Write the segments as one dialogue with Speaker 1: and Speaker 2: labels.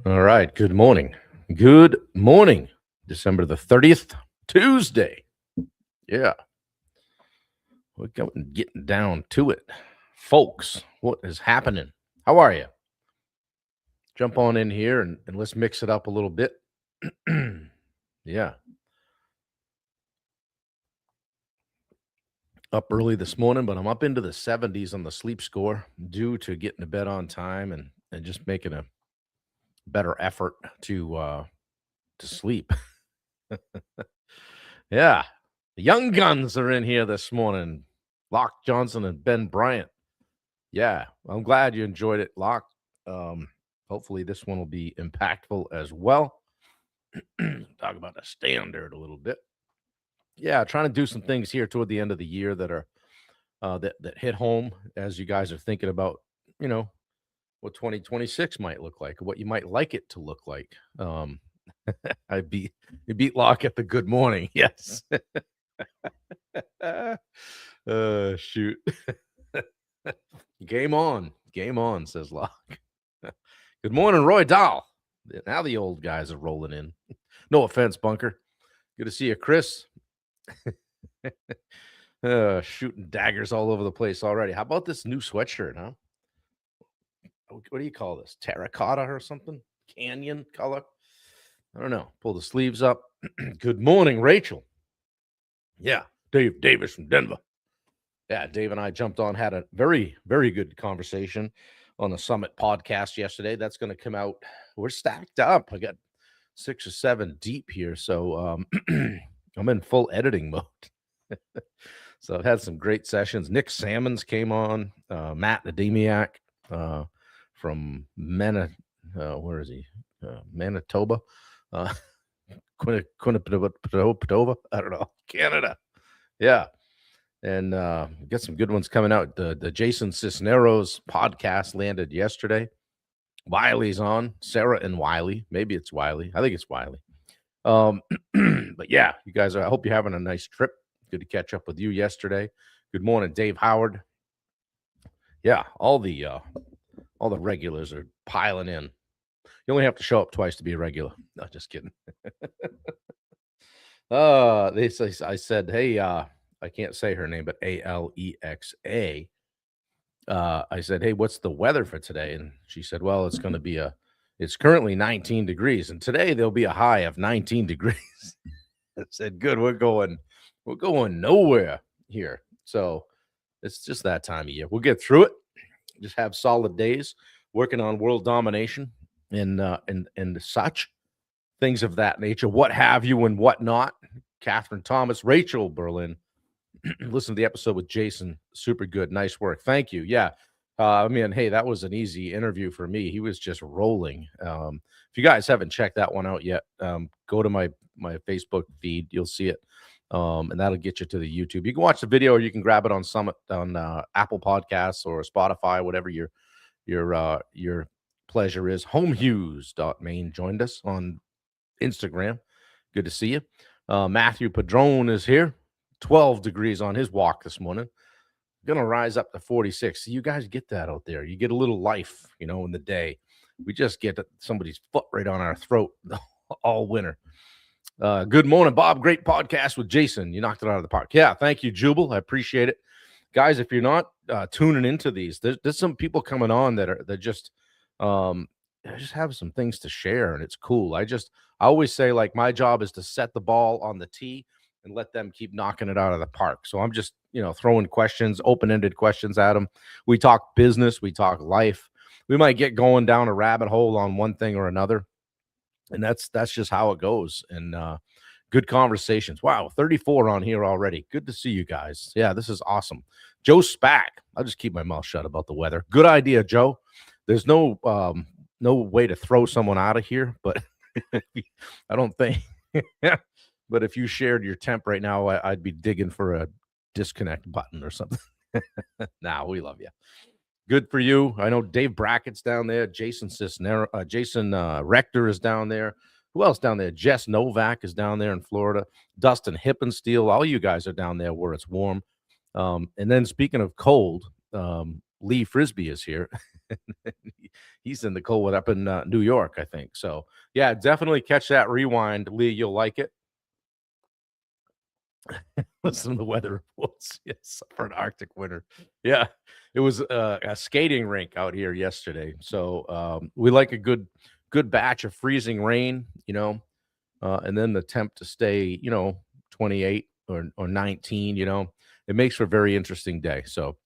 Speaker 1: All right. Good morning. Good morning. December the 30th, Tuesday. Yeah. We're getting down to it. Folks, what is happening? How are you? Jump on in here and let's mix it up a little bit. Yeah. Up early this morning, but I'm up into the 70s on the sleep score due to getting to bed on time and just making a better effort to sleep. Yeah. The young guns are in here this morning. Locke Johnson and Ben Bryant. Yeah, I'm glad you enjoyed it, Locke. Um, Hopefully this one will be impactful as well. Talk about the standard a little bit. Yeah, trying to do some things here toward the end of the year that are that hit home as you guys are thinking about, you know, what 2026 might look like, what you might like it to look like. I beat you beat Locke at the good morning. Yes. Shoot. Game on, says Locke. Good morning, Roy Dahl. Now the old guys are rolling in. No offense, Bunker. Good to see you, Chris. Shooting daggers all over the place already. How about this new sweatshirt, huh? What do you call this? Terracotta or something? Canyon color? I don't know. Pull the sleeves up. Good morning, Rachel. Yeah, Dave Davis from Denver. Yeah, Dave and I jumped on, had a very, very good conversation on the Summit podcast yesterday. That's going to come out. We're stacked up. I got 6 or 7 deep here. So I'm in full editing mode. So I've had some great sessions. Nick Salmons came on, Matt Nademiak from where is he? Manitoba. Quinnipiac, I don't know. Canada. Yeah. And got some good ones coming out. The Jason Cisneros podcast landed yesterday. Wiley's on. Sarah and Wiley. Maybe it's Wiley. I think it's Wiley. But yeah, you guys I hope you're having a nice trip. Good to catch up with you yesterday. Good morning, Dave Howard. Yeah, all the regulars are piling in. You only have to show up twice to be a regular. No, just kidding. I said, hey, I can't say her name, but Alexa. I said, hey, what's the weather for today? And she said, well, it's going to be it's currently 19 degrees, and today there'll be a high of 19 degrees. I said, good, we're going nowhere here. So it's just that time of year. We'll get through it. Just have solid days, working on world domination and such things of that nature. What have you and what not? Catherine Thomas, Rachel Berlin. Listen to the episode with Jason. Super good. Nice work. Thank you. Yeah. I mean, hey, that was an easy interview for me. He was just rolling. If you guys haven't checked that one out yet, go to my Facebook feed. You'll see it. And that'll get you to the YouTube. You can watch the video or you can grab it on Summit on Apple Podcasts or Spotify, whatever your pleasure is. Homehughes.main joined us on Instagram. Good to see you. Matthew Padron is here. 12 degrees on his walk this morning. Gonna rise up to 46. So you guys get that out there. You get a little life, in the day. We just get somebody's foot right on our throat all winter. Good morning, Bob. Great podcast with Jason. You knocked it out of the park. Yeah, thank you, Jubal. I appreciate it. Guys, if you're not tuning into these, there's some people coming on that just have some things to share, and it's cool. I always say, like, my job is to set the ball on the tee and let them keep knocking it out of the park. So I'm just, throwing questions, open-ended questions at them. We talk business, we talk life. We might get going down a rabbit hole on one thing or another. And that's just how it goes. And good conversations. Wow, 34 on here already. Good to see you guys. Yeah, this is awesome. Joe Spack. I'll just keep my mouth shut about the weather. Good idea, Joe. There's no way to throw someone out of here, but I don't think. But if you shared your temp right now, I'd be digging for a disconnect button or something. Nah, we love you. Good for you. I know Dave Brackett's down there. Jason Rector is down there. Who else down there? Jess Novak is down there in Florida. Dustin Hippensteel. All you guys are down there where it's warm. And then speaking of cold, Lee Frisbee is here. He's in the cold one up in New York, I think. So yeah, definitely catch that rewind, Lee. You'll like it. Listen to the weather reports. Yes, for an Arctic winter. Yeah, it was a skating rink out here yesterday. So we like a good batch of freezing rain, and then the temp to stay, 28 or 19. It makes for a very interesting day. So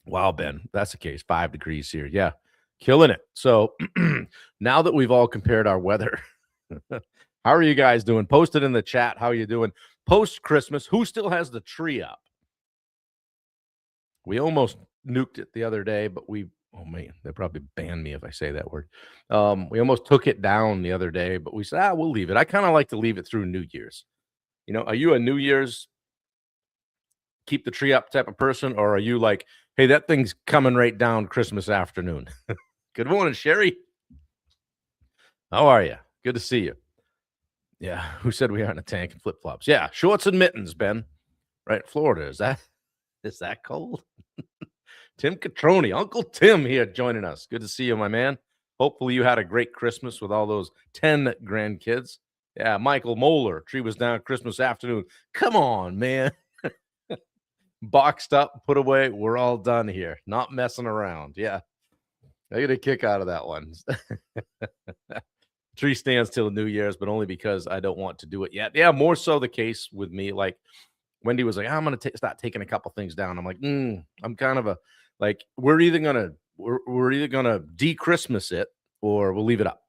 Speaker 1: wow, Ben, that's the case. 5 degrees here. Yeah, killing it. So now that we've all compared our weather, how are you guys doing? Post it in the chat. How are you doing? Post Christmas, who still has the tree up? We almost nuked it the other day, but oh man, they'll probably ban me if I say that word. We almost took it down the other day, but we said, we'll leave it. I kind of like to leave it through New Year's. Are you a New Year's keep the tree up type of person, or are you like, hey, that thing's coming right down Christmas afternoon? Good morning, Sherry. How are you? Good to see you. Yeah, who said we aren't in a tank and flip flops? Yeah, shorts and mittens, Ben. Right, Florida. Is that cold? Tim Catroni, Uncle Tim here joining us. Good to see you, my man. Hopefully you had a great Christmas with all those 10 grandkids. Yeah, Michael Moeller, tree was down Christmas afternoon. Come on, man. Boxed up, put away. We're all done here. Not messing around. Yeah. I get a kick out of that one. Tree stands till New Year's, but only because I don't want to do it yet. Yeah, more so the case with me. Like Wendy was like, I'm going to start taking a couple things down. I'm like, I'm kind of like, we're either going to de-Christmas it or we'll leave it up.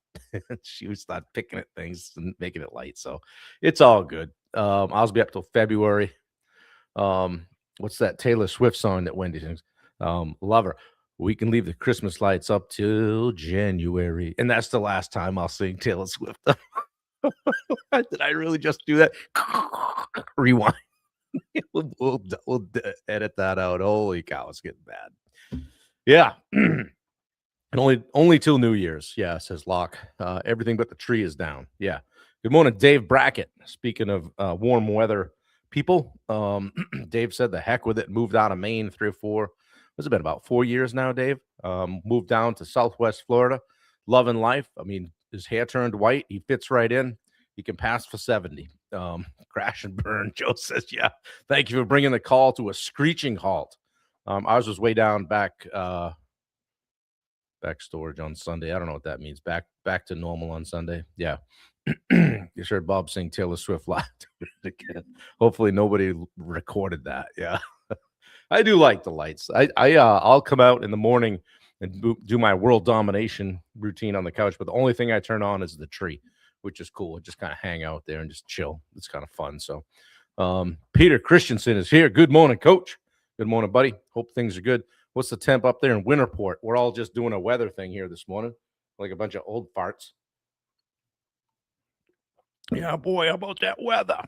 Speaker 1: She would start picking at things and making it light. So it's all good. I'll be up till February. What's that Taylor Swift song that Wendy sings? Lover. We can leave the Christmas lights up till January. And that's the last time I'll sing Taylor Swift. Did I really just do that? Rewind. we'll edit that out. Holy cow, it's getting bad. Yeah. And only till New Year's. Yeah, says Locke. Everything but the tree is down. Yeah. Good morning, Dave Brackett. Speaking of warm weather people, Dave said the heck with it. Moved out of Maine 3 or 4. It's been about 4 years now, Dave. Moved down to Southwest Florida. Loving life. I mean, his hair turned white. He fits right in. He can pass for 70. Crash and burn. Joe says, yeah. Thank you for bringing the call to a screeching halt. Ours was way down back storage on Sunday. I don't know what that means. Back to normal on Sunday. Yeah. You heard Bob sing Taylor Swift live again. Hopefully nobody recorded that. Yeah. I do like the lights. I'll come out in the morning and do my world domination routine on the couch, but the only thing I turn on is the tree, which is cool. Just kind of hang out there and just chill. It's kind of fun. So Peter Christensen is here. Good morning, Coach. Good morning, buddy. Hope things are good. What's the temp up there in Winterport? We're all just doing a weather thing here this morning, like a bunch of old farts. Yeah, boy, how about that weather?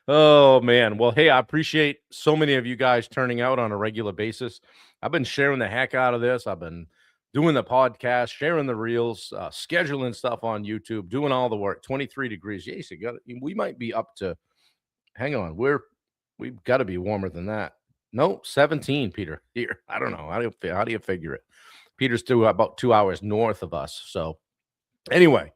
Speaker 1: Oh, man. Well, hey, I appreciate so many of you guys turning out on a regular basis. I've been sharing the heck out of this. I've been doing the podcast, sharing the reels, scheduling stuff on YouTube, doing all the work. 23 degrees. Yes, we might be up to, hang on, we've got to be warmer than that. No, 17, Peter. Here, I don't know. How do you figure it? Peter's still about 2 hours north of us. So anyway,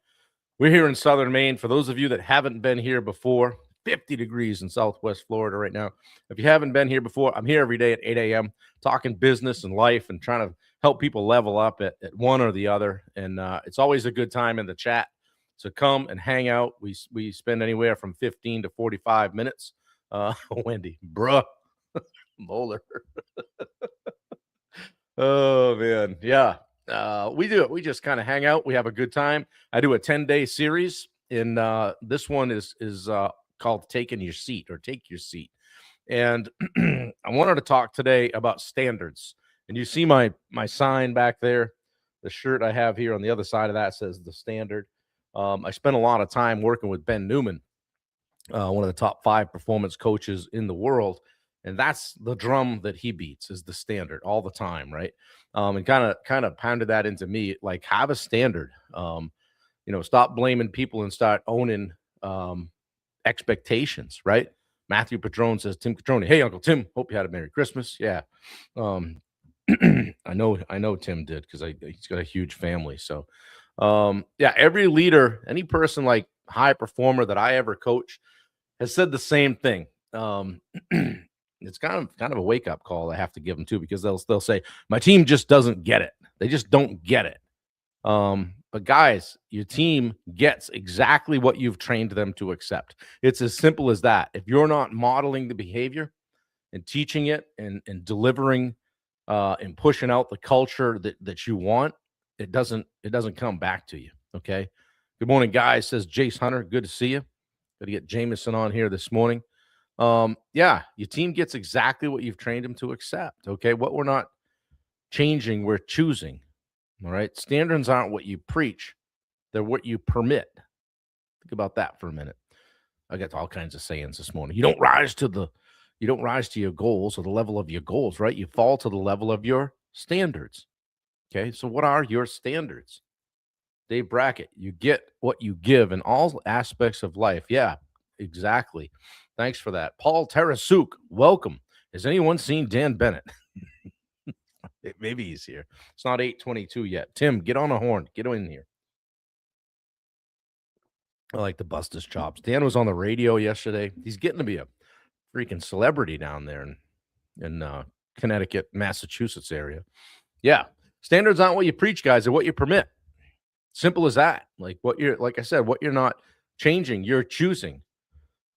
Speaker 1: we're here in Southern Maine. For those of you that haven't been here before, 50 degrees in Southwest Florida right now. If you haven't been here before, I'm here every day at 8 a.m. talking business and life and trying to help people level up at one or the other. And it's always a good time in the chat. So come and hang out. We spend anywhere from 15 to 45 minutes. Wendy, bruh, Moeller. Oh, man. Yeah. We do it. We just kind of hang out. We have a good time. I do a 10-day series. And this one is called Taking Your Seat or Take Your Seat. And I wanted to talk today about standards. And you see my sign back there. The shirt I have here on the other side of that says The Standard. I spent a lot of time working with Ben Newman, one of the top 5 performance coaches in the world. And that's the drum that he beats, is the standard all the time, right? And kind of pounded that into me, like, have a standard. Stop blaming people and start owning expectations, right? Matthew Padron says, Tim Catroni, hey, Uncle Tim, hope you had a Merry Christmas. Yeah. I know Tim did because he's got a huge family. So, yeah, every leader, any person like high performer that I ever coach has said the same thing. It's kind of a wake up call I have to give them too, because they'll say my team just doesn't get it. They just don't get it. But guys, your team gets exactly what you've trained them to accept. It's as simple as that. If you're not modeling the behavior and teaching it and delivering and pushing out the culture that you want, it doesn't come back to you. Okay. Good morning, guys, says Jace Hunter. Good to see you. Got to get Jameson on here this morning. Yeah, your team gets exactly what you've trained them to accept. Okay. What we're not changing, we're choosing. All right. Standards aren't what you preach, they're what you permit. Think about that for a minute. I got all kinds of sayings this morning. You don't rise to your goals or the level of your goals, right? You fall to the level of your standards. Okay. So what are your standards? Dave Brackett, you get what you give in all aspects of life. Yeah, exactly. Thanks for that. Paul Tarasuk, welcome. Has anyone seen Dan Bennett? Maybe he's here. It's not 8:22 yet. Tim, get on a horn. Get in here. I like to bust his chops. Dan was on the radio yesterday. He's getting to be a freaking celebrity down there in Connecticut, Massachusetts area. Yeah. Standards aren't what you preach, guys, they're what you permit. Simple as that. Like I said, what you're not changing, you're choosing.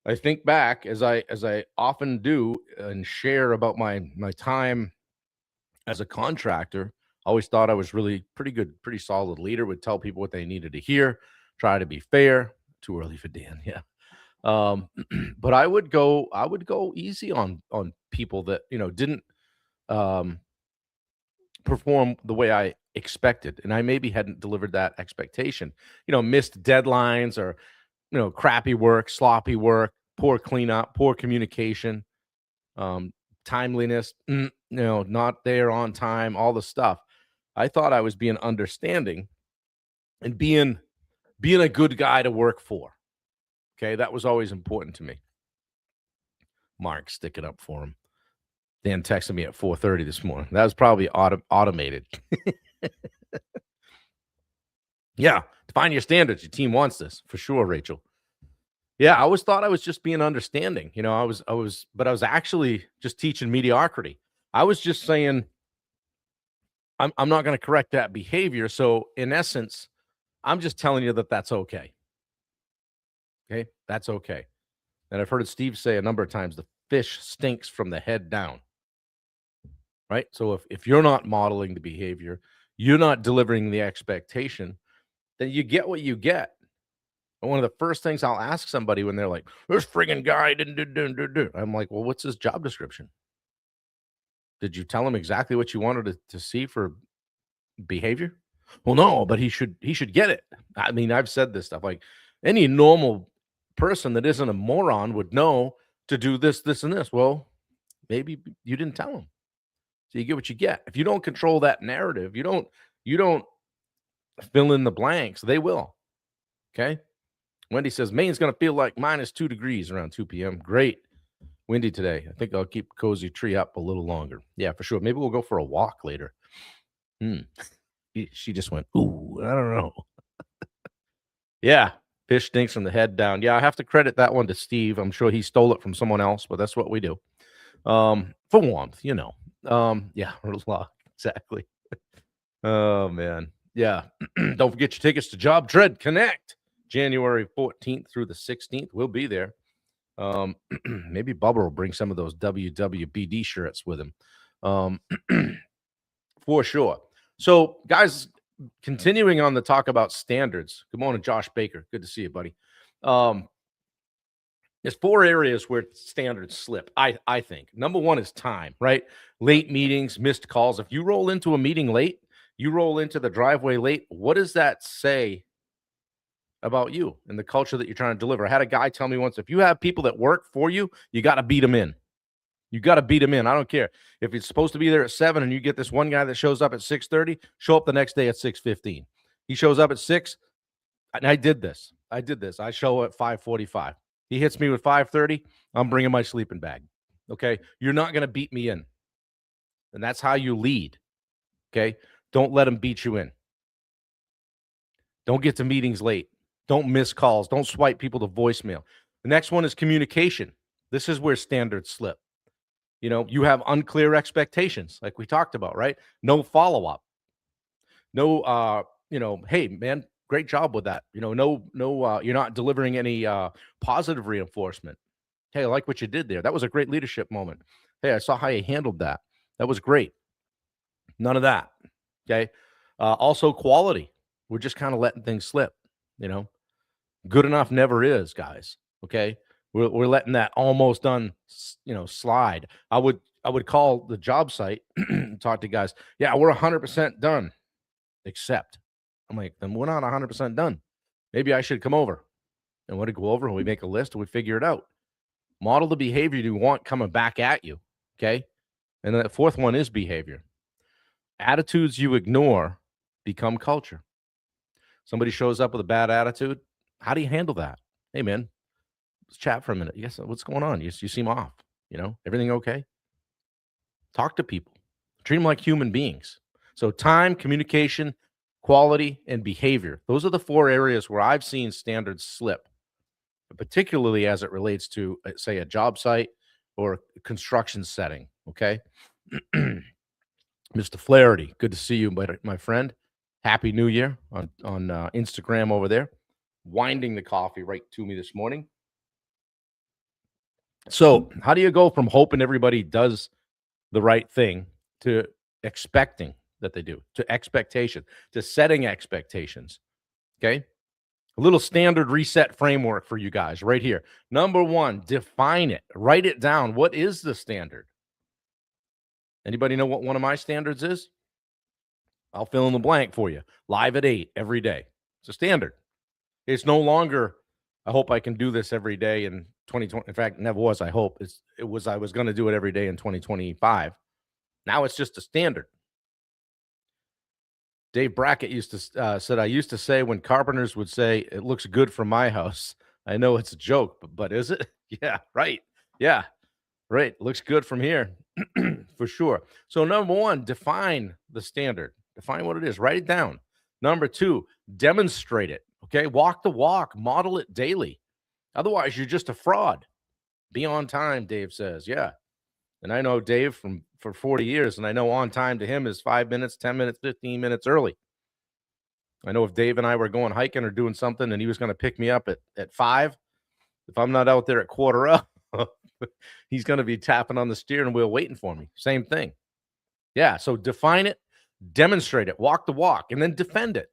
Speaker 1: I think back as I often do and share about my time as a contractor. I always thought I was really pretty good, pretty solid leader, would tell people what they needed to hear, try to be fair. Too early for Dan. Yeah. But I would go easy on people that, didn't perform the way I expected, and I maybe hadn't delivered that expectation. Missed deadlines or crappy work, sloppy work, poor cleanup, poor communication, timeliness, not there on time, all the stuff. I thought I was being understanding and being a good guy to work for. Okay, that was always important to me. Mark, stick it up for him. Dan texted me at 4:30 this morning. That was probably automated. Yeah, define your standards. Your team wants this for sure, Rachel. Yeah, I always thought I was just being understanding. I was actually just teaching mediocrity. I was just saying, I'm not going to correct that behavior. So in essence, I'm just telling you that that's okay. Okay, that's okay. And I've heard Steve say a number of times, the fish stinks from the head down. Right? So if you're not modeling the behavior, you're not delivering the expectation, then you get what you get. And one of the first things I'll ask somebody when they're like, this friggin' guy didn't do. I'm like, well, what's his job description? Did you tell him exactly what you wanted to see for behavior? Well, no, but he should get it. I mean, I've said this stuff. Like, any normal person that isn't a moron would know to do this, this, and this. Well, maybe you didn't tell him. So you get what you get. If you don't control that narrative, you don't fill in the blanks. They will. Okay. Wendy says Maine's going to feel like -2 degrees around 2 p.m. Great. Windy today. I think I'll keep Cozy Tree up a little longer. Yeah, for sure. Maybe we'll go for a walk later. She just went, ooh, I don't know. Yeah. Fish stinks from the head down. Yeah, I have to credit that one to Steve. I'm sure he stole it from someone else, but that's what we do. For warmth, yeah, exactly. Oh man. Yeah. Don't forget your tickets to Job Tread Connect, January 14th through the 16th. We'll be there. Maybe Bubba will bring some of those WWBD shirts with him. For sure. So, guys, continuing on the talk about standards. Good morning, Josh Baker. Good to see you, buddy. There's 4 areas where standards slip, I think. Number 1 is time, right? Late meetings, missed calls. If you roll into a meeting late, you roll into the driveway late, what does that say about you and the culture that you're trying to deliver? I had a guy tell me once, if you have people that work for you, you got to beat them in. You got to beat them in. I don't care. If it's supposed to be there at 7 and you get this one guy that shows up at 6:30, show up the next day at 6:15. He shows up at 6, and I did this. I show at 5:45. He hits me with 5:30, I'm bringing my sleeping bag. Okay? You're not going to beat me in. And that's how you lead. Okay? Don't let him beat you in. Don't get to meetings late. Don't miss calls. Don't swipe people to voicemail. The next one is communication. This is where standards slip. You have unclear expectations, like we talked about, right? No follow-up. No, hey, man, great job with that. No, you're not delivering any positive reinforcement. Hey, I like what you did there. That was a great leadership moment. Hey, I saw how you handled that. That was great. None of that. Okay. Also, quality. We're just kind of letting things slip. Good enough never is, guys. Okay. We're letting that almost done, slide. I would call the job site and talk to guys. Yeah, we're 100% done. Except, I'm like, then we're not 100% done. Maybe I should come over. And when we go over, we make a list and we figure it out. Model the behavior you want coming back at you. Okay. And the fourth one is behavior. Attitudes you ignore become culture. Somebody shows up with a bad attitude. How do you handle that? Hey, man, let's chat for a minute. Yes, what's going on? You seem off. Everything okay? Talk to people. Treat them like human beings. So time, communication, quality, and behavior. Those are the 4 areas where I've seen standards slip, particularly as it relates to, say, a job site or a construction setting. Okay. Mr. Flaherty, good to see you, my friend. Happy New Year on Instagram over there. Winding the coffee right to me this morning. So, how do you go from hoping everybody does the right thing to expecting that they do, to expectation, to setting expectations? Okay. A little standard reset framework for you guys right here. Number 1, define it. Write it down. What is the standard? Anybody know what one of my standards is? I'll fill in the blank for you. Live at 8 every day. It's a standard. It's no longer, I hope I can do this every day in 2020. In fact, it never was, I hope. I was going to do it every day in 2025. Now it's just a standard. Dave Brackett said, I used to say when carpenters would say, it looks good for my house. I know it's a joke, but is it? Yeah, right. Yeah, right. Looks good from here for sure. So number 1, define the standard. Define what it is. Write it down. Number 2, demonstrate it. Okay. Walk the walk. Model it daily. Otherwise, you're just a fraud. Be on time, Dave says. Yeah. And I know Dave for 40 years, and I know on time to him is 5 minutes, 10 minutes, 15 minutes early. I know if Dave and I were going hiking or doing something and he was going to pick me up at 5, if I'm not out there at quarter up, he's going to be tapping on the steering wheel waiting for me. Same thing. Yeah. So define it, demonstrate it, walk the walk, and then defend it.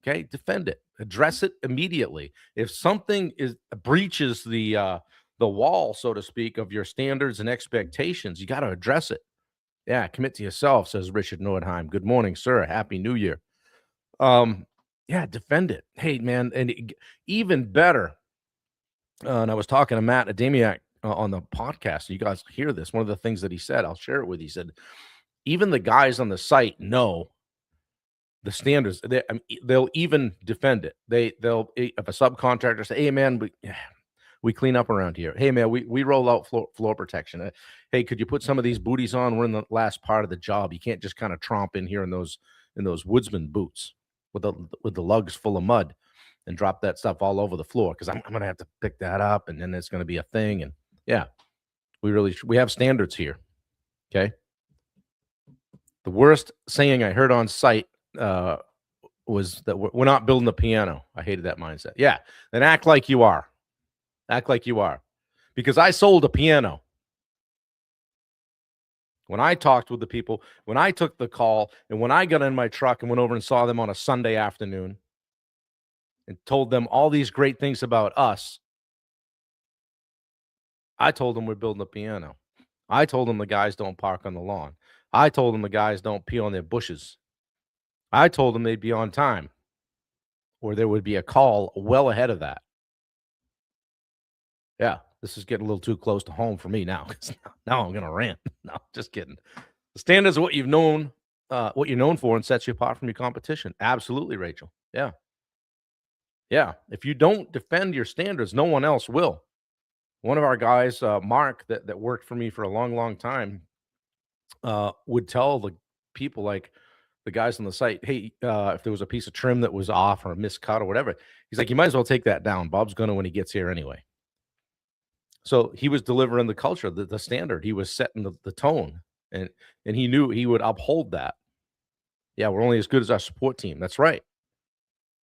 Speaker 1: Okay. Defend it. Address it immediately. If something breaches the wall, so to speak, of your standards and expectations, you got to address it. Yeah. Commit to yourself, says Richard Nordheim. Good morning, sir. Happy New Year. Yeah, defend it. Hey, man, and even better. And I was talking to Matt Adamiak on the podcast. You guys hear this. One of the things that he said, I'll share it with you. He said, even the guys on the site know the standards. They'll even defend it. They'll, if a subcontractor say, hey, man, we clean up around here. Hey, man, we roll out floor protection. Hey, could you put some of these booties on? We're in the last part of the job. You can't just kind of tromp in here in those woodsman boots with the lugs full of mud and drop that stuff all over the floor, because I'm going to have to pick that up, and then it's going to be a thing. And yeah, we have standards here. Okay. The worst saying I heard on site was that we're not building a piano. I hated that mindset. Yeah. Then act like you are. Act like you are. Because I sold a piano. When I talked with the people, when I took the call, and when I got in my truck and went over and saw them on a Sunday afternoon and told them all these great things about us, I told them we're building a piano. I told them the guys don't park on the lawn. I told them the guys don't pee on their bushes. I told them they'd be on time, or there would be a call well ahead of that. Yeah, this is getting a little too close to home for me now, because now I'm going to rant. No, just kidding. The standards are what you've known, what you're known for, and sets you apart from your competition. Absolutely, Rachel. Yeah. Yeah. If you don't defend your standards, no one else will. One of our guys, Mark, that worked for me for a long, long time, would tell the people, like the guys on the site, hey, if there was a piece of trim that was off or a miscut or whatever, he's like, you might as well take that down. Bob's gonna when he gets here anyway. So he was delivering the culture, the standard. He was setting the tone, and he knew he would uphold that. Yeah, we're only as good as our support team. That's right.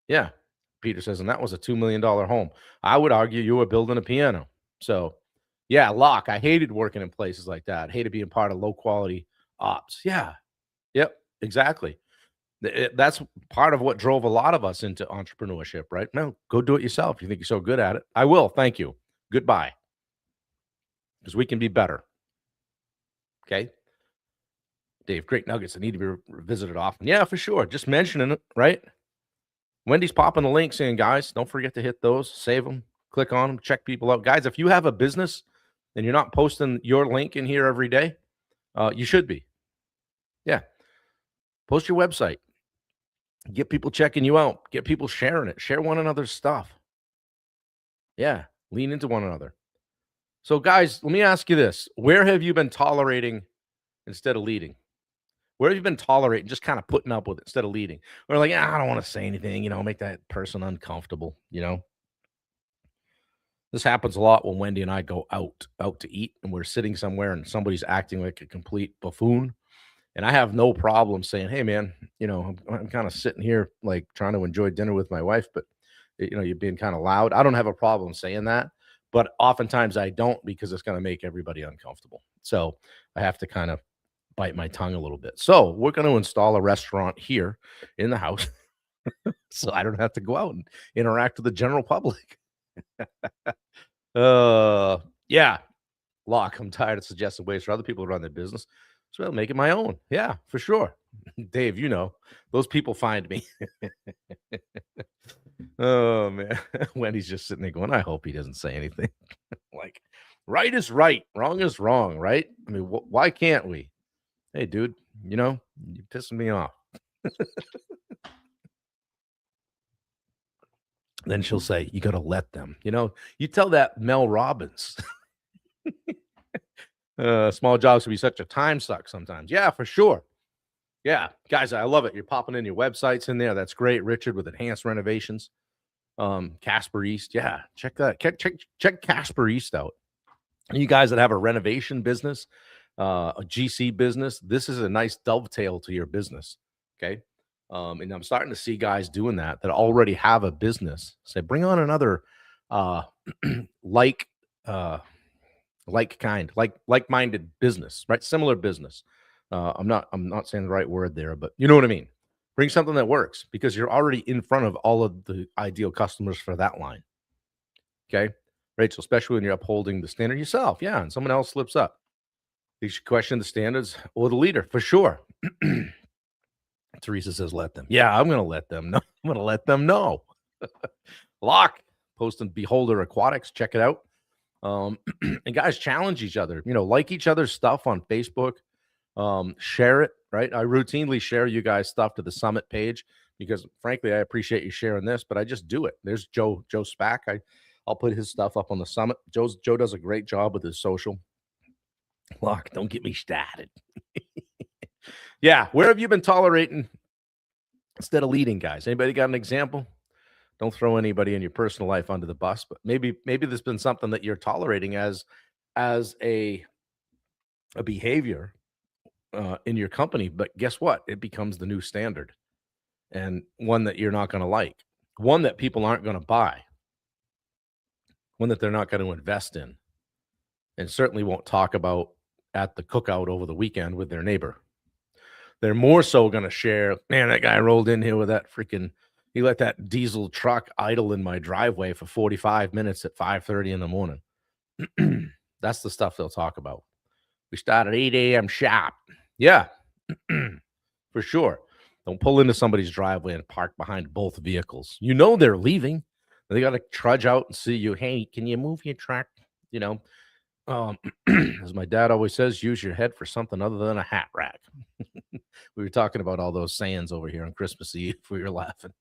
Speaker 1: Yeah. Peter says, and that was a $2 million home. I would argue you were building a piano. So, yeah, Locke, I hated working in places like that. Hated being part of low quality ops. Yeah. Yep. Exactly. That's part of what drove a lot of us into entrepreneurship, right? No, go do it yourself. You think you're so good at it? I will. Thank you. Goodbye. Because we can be better. Okay. Dave, great nuggets that need to be revisited often. Yeah, for sure. Just mentioning it, right? Wendy's popping the link saying, guys, don't forget to hit those, save them, click on them, check people out. Guys, if you have a business and you're not posting your link in here every day, you should be. Yeah. Post your website. Get people checking you out. Get people sharing it. Share one another's stuff. Yeah. Lean into one another. So, guys, let me ask you this. Where have you been tolerating instead of leading? Where have you been tolerating, just kind of putting up with it instead of leading? Or like, I don't want to say anything, make that person uncomfortable. This happens a lot when Wendy and I go out to eat, and we're sitting somewhere and somebody's acting like a complete buffoon. And I have no problem saying, hey, man, I'm kind of sitting here like trying to enjoy dinner with my wife, but, you're being kind of loud. I don't have a problem saying that. But oftentimes I don't, because it's going to make everybody uncomfortable. So I have to kind of bite my tongue a little bit. So we're going to install a restaurant here in the house so I don't have to go out and interact with the general public. Yeah. Locke, I'm tired of suggesting ways for other people to run their business. So I'll make it my own. Yeah, for sure. Dave, those people find me. Oh, man. Wendy's just sitting there going, I hope he doesn't say anything. Like, right is right, wrong is wrong, right? I mean, why can't we? Hey, dude, you're pissing me off. Then she'll say, you got to let them. You tell that Mel Robbins. Small jobs can be such a time suck sometimes. Yeah, for sure. Yeah, guys, I love it. You're popping in your websites in there. That's great. Richard with enhanced renovations. Casper East. Yeah, check that. Check Casper East out. You guys that have a renovation business, a GC business, this is a nice dovetail to your business. Okay. And I'm starting to see guys doing that already have a business. Say, bring on another like like-minded business, right? Similar business. I'm not saying the right word there, but you know what I mean. Bring something that works, because you're already in front of all of the ideal customers for that line. Okay, Rachel, especially when you're upholding the standard yourself. Yeah, and someone else slips up. You should question the standards or the leader for sure. Teresa says, let them. Yeah, I'm going to let them know. I'm going to let them know. Locke posting Beholder Aquatics. Check it out. And guys, challenge each other, like each other's stuff on Facebook, share it, right? I routinely share you guys stuff to the summit page, because frankly, I appreciate you sharing this, but I just do it. There's Joe Spack. I'll put his stuff up on the summit. Joe does a great job with his social. Look, don't get me started. Yeah. Where have you been tolerating instead of leading, guys? Anybody got an example? Don't throw anybody in your personal life under the bus, but maybe there's been something that you're tolerating as a behavior in your company, but guess what? It becomes the new standard, and one that you're not going to like, one that people aren't going to buy, one that they're not going to invest in, and certainly won't talk about at the cookout over the weekend with their neighbor. They're more so going to share, man, that guy rolled in here with that freaking, he let that diesel truck idle in my driveway for 45 minutes at 5:30 in the morning. That's the stuff they'll talk about. We start at 8 a.m. sharp. Yeah, for sure. Don't pull into somebody's driveway and park behind both vehicles. They're leaving. They got to trudge out and see you. Hey, can you move your truck? As my dad always says, use your head for something other than a hat rack. We were talking about all those sayings over here on Christmas Eve. We were laughing.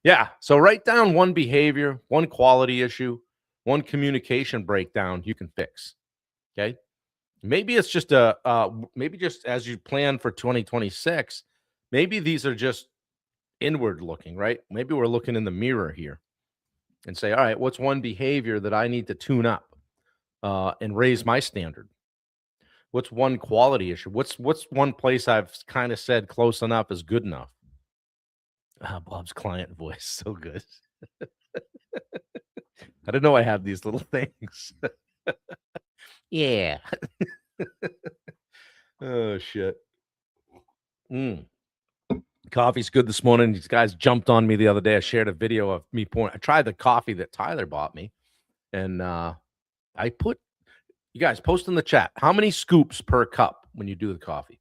Speaker 1: Yeah. So write down one behavior, one quality issue, one communication breakdown you can fix. Okay. Maybe it's just maybe just as you plan for 2026, maybe these are just inward looking, right? Maybe we're looking in the mirror here and say, all right, what's one behavior that I need to tune up and raise my standard? What's one quality issue? What's one place I've kind of said close enough is good enough? Bob's client voice, so good. I didn't know I have these little things. Yeah. Oh shit. Mm. Coffee's good this morning. These guys jumped on me the other day. I shared a video of me pouring. I tried the coffee that Tyler bought me, and I put you guys post in the chat how many scoops per cup when you do the coffee.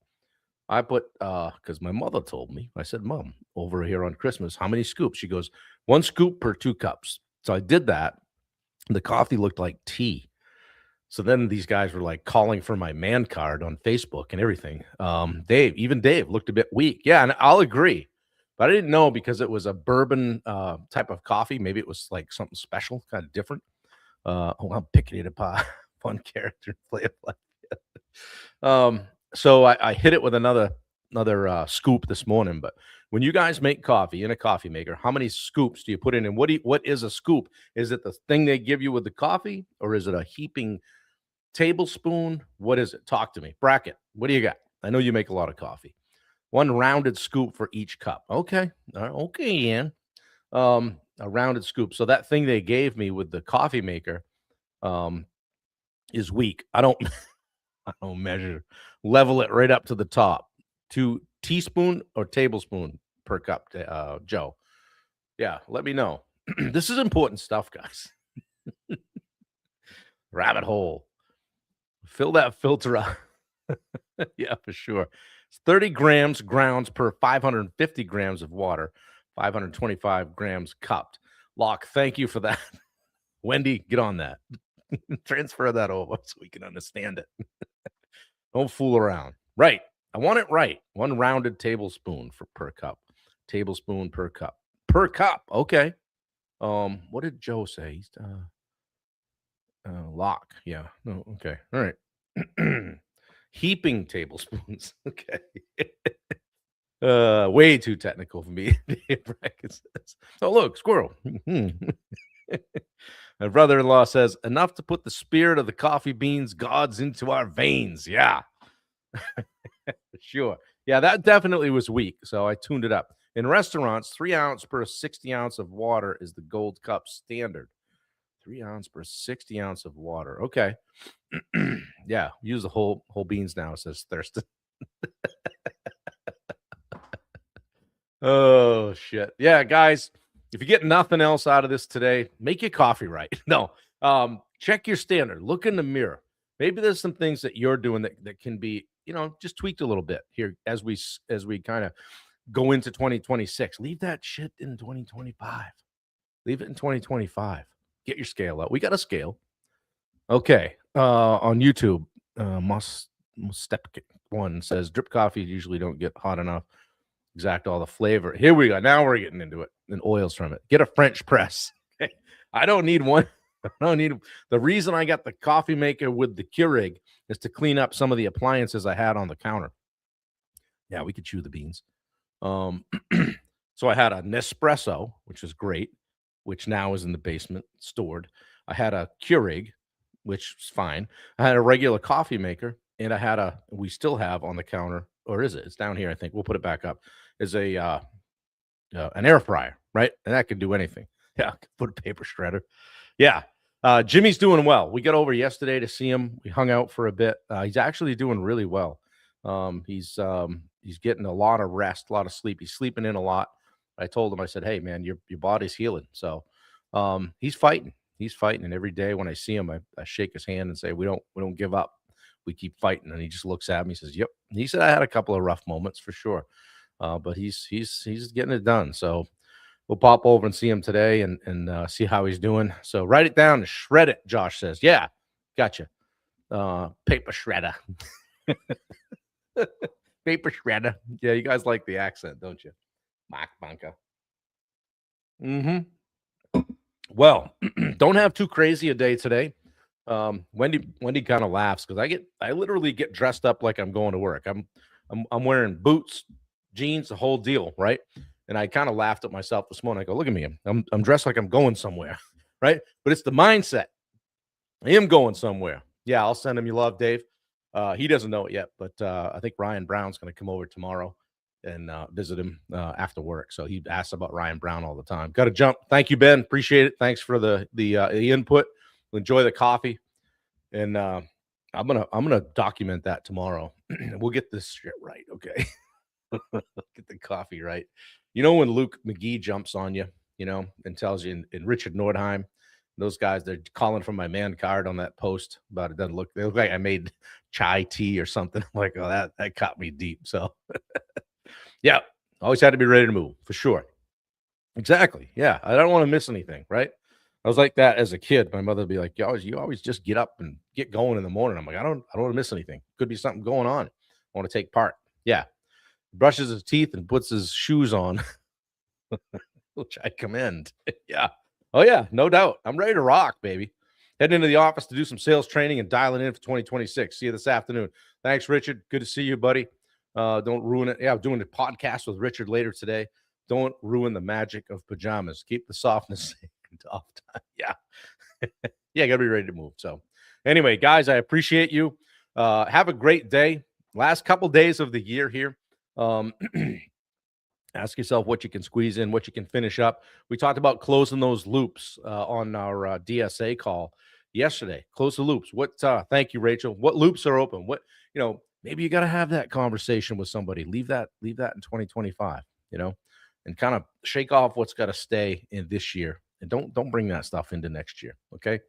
Speaker 1: I put because my mother told me. I said, "Mom, over here on Christmas, how many scoops?" She goes, "1 scoop per 2 cups." So I did that. The coffee looked like tea. So then these guys were like calling for my man card on Facebook and everything. Dave looked a bit weak. Yeah, and I'll agree. But I didn't know because it was a bourbon type of coffee. Maybe it was like something special, kind of different. I'm picking it apart. Fun character, play it like so I hit it with another scoop this morning. But when you guys make coffee in a coffee maker, how many scoops do you put in? And what is a scoop? Is it the thing they give you with the coffee, or is it a heaping tablespoon? What is it? Talk to me. Bracket. What do you got? I know you make a lot of coffee. 1 rounded scoop for each cup. Okay. Okay, Ian. A rounded scoop. So that thing they gave me with the coffee maker is weak. I don't measure. Level it right up to the top. 2 teaspoon or tablespoon per cup, Joe. Yeah, let me know. This is important stuff, guys. Rabbit hole. Fill that filter up. Yeah, for sure. It's 30 grams grounds per 550 grams of water, 525 grams cupped. Locke, thank you for that. Wendy, get on that. Transfer that over so we can understand it. Don't fool around. Right. I want it right. 1 rounded tablespoon per cup. Tablespoon per cup. Per cup. Okay. What did Joe say? He's Locke. Yeah. No, okay. All right. Heaping tablespoons. Okay. Way too technical for me. Oh, look, squirrel. My brother-in-law says, enough to put the spirit of the coffee beans gods into our veins. Yeah. Sure. Yeah, that definitely was weak. So I tuned it up. In restaurants, 3 ounce per 60 ounce of water is the gold cup standard. 3 ounce per 60 ounce of water. Okay. Yeah, use the whole beans now, says Thurston. Oh shit. Yeah, guys, if you get nothing else out of this today, make your coffee right. No. Check your standard. Look in the mirror. Maybe there's some things that you're doing that can be, just tweaked a little bit here as we kind of go into 2026. Leave that shit in 2025. Leave it in 2025. Get your scale out. We got a scale. Okay. On YouTube, Step One says drip coffee usually don't get hot enough. Exact all the flavor. Here we go. Now we're getting into it. And oils from it. Get a French press. Okay. I don't need one. I don't need the reason I got the coffee maker with the Keurig is to clean up some of the appliances I had on the counter. Yeah, we could chew the beans. So I had a Nespresso, which is great, which now is in the basement stored. I had a Keurig, which is fine. I had a regular coffee maker, and we still have on the counter, or is it? It's down here, I think. We'll put it back up. Is an air fryer, right? And that can do anything. Yeah, put a paper shredder. Yeah. Jimmy's doing well. We got over yesterday to see him. We hung out for a bit. He's actually doing really well. He's getting a lot of rest, a lot of sleep. He's sleeping in a lot. I told him, I said, hey man, your body's healing. So he's fighting. He's fighting. And every day when I see him, I shake his hand and say, we don't give up. We keep fighting. And he just looks at me and says, yep. And he said, I had a couple of rough moments for sure. But he's getting it done. So we'll pop over and see him today and see how he's doing. So write it down and shred it, Josh says. Yeah, gotcha. Paper shredder. Paper shredder. Yeah, you guys like the accent, don't you? Mark Bunker. Well, don't have too crazy a day today. Wendy kind of laughs because I literally get dressed up like I'm going to work. I'm wearing boots, jeans, the whole deal, right? And I kind of laughed at myself this morning. I go, look at me, I'm dressed like I'm going somewhere, right? But it's the mindset. I am going somewhere. Yeah, I'll send him your love, Dave. He doesn't know it yet, but I think Ryan Brown's going to come over tomorrow and visit him after work. So he asks about Ryan Brown all the time. Got to jump. Thank you, Ben. Appreciate it. Thanks for the input. Enjoy the coffee, and I'm gonna document that tomorrow. We'll get this shit right, okay? Get the coffee right. You know when Luke McGee jumps on you, and tells you, in Richard Nordheim, those guys, they're calling from my man card on that post about it doesn't look. They look like I made chai tea or something. I'm like, oh, that caught me deep. So, yeah, always had to be ready to move for sure. Exactly. Yeah, I don't want to miss anything, right? I was like that as a kid. My mother would be like, you always just get up and get going in the morning. I'm like, I don't want to miss anything. Could be something going on. I want to take part. Yeah. Brushes his teeth and puts his shoes on, which I commend. Yeah. Oh, yeah, no doubt. I'm ready to rock, baby. Heading into the office to do some sales training and dialing in for 2026. See you this afternoon. Thanks, Richard. Good to see you, buddy. Don't ruin it. Yeah, I'm doing a podcast with Richard later today. Don't ruin the magic of pajamas. Keep the softness off time. Yeah. Yeah, got to be ready to move. So anyway, guys, I appreciate you. Have a great day. Last couple days of the year here. Ask yourself what you can squeeze in, what you can finish up. We talked about closing those loops on our DSA call yesterday. Close the loops. Thank you, Rachel. What loops are open? Maybe you got to have that conversation with somebody. Leave that in 2025, and kind of shake off what's got to stay in this year. And don't bring that stuff into next year. Okay.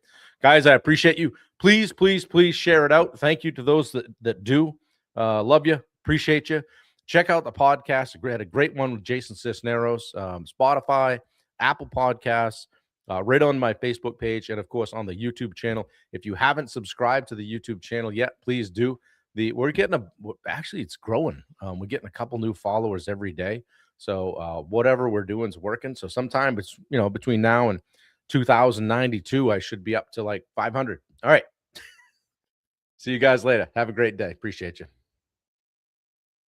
Speaker 1: Guys, I appreciate you. Please, please, please share it out. Thank you to those that do. Love you. Appreciate you. Check out the podcast. We had a great one with Jason Cisneros, Spotify, Apple Podcasts, right on my Facebook page, and of course on the YouTube channel. If you haven't subscribed to the YouTube channel yet, please do. We're getting actually it's growing. We're getting a couple new followers every day. So whatever we're doing is working. So sometime it's between now and 2092, I should be up to like 500. All right. See you guys later. Have a great day. Appreciate you.